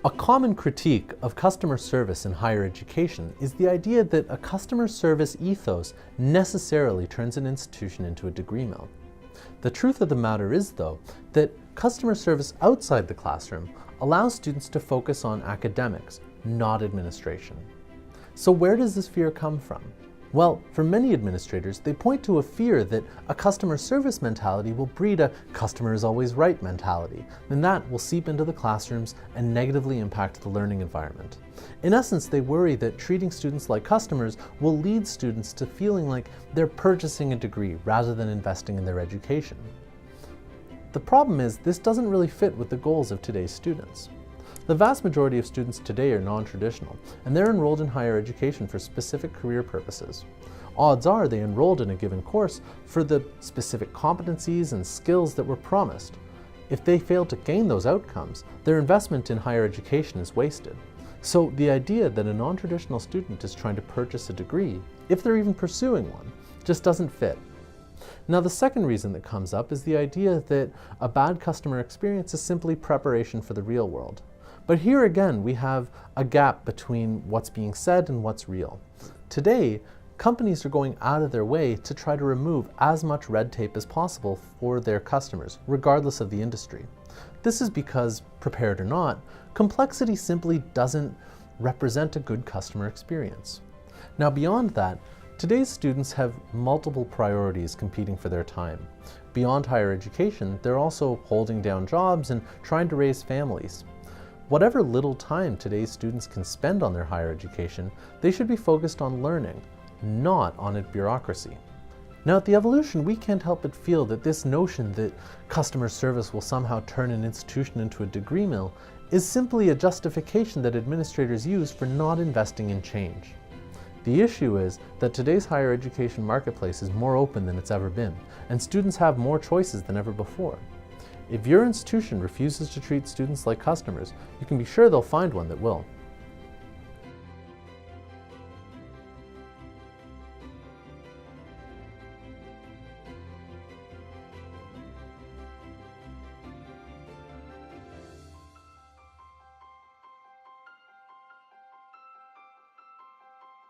A common critique of customer service in higher education is the idea that a customer service ethos necessarily turns an institution into a degree mill. The truth of the matter is, though, that customer service outside the classroom allows students to focus on academics, not administration. So where does this fear come from? Well, for many administrators, they point to a fear that a customer service mentality will breed a customer is always right mentality, and that will seep into the classrooms and negatively impact the learning environment. In essence, they worry that treating students like customers will lead students to feeling like they're purchasing a degree rather than investing in their education. The problem is, this doesn't really fit with the goals of today's students. The vast majority of students today are non-traditional, and they're enrolled in higher education for specific career purposes. Odds are they enrolled in a given course for the specific competencies and skills that were promised. If they fail to gain those outcomes, their investment in higher education is wasted. So the idea that a non-traditional student is trying to purchase a degree, if they're even pursuing one, just doesn't fit. Now, the second reason that comes up is the idea that a bad customer experience is simply preparation for the real world. But here again, we have a gap between what's being said and what's real. Today, companies are going out of their way to try to remove as much red tape as possible for their customers, regardless of the industry. This is because, prepared or not, complexity simply doesn't represent a good customer experience. Now, beyond that, today's students have multiple priorities competing for their time. Beyond higher education, they're also holding down jobs and trying to raise families. Whatever little time today's students can spend on their higher education, they should be focused on learning, not on bureaucracy. Now, at the Evolution, we can't help but feel that this notion that customer service will somehow turn an institution into a degree mill is simply a justification that administrators use for not investing in change. The issue is that today's higher education marketplace is more open than it's ever been, and students have more choices than ever before. If your institution refuses to treat students like customers, you can be sure they'll find one that will.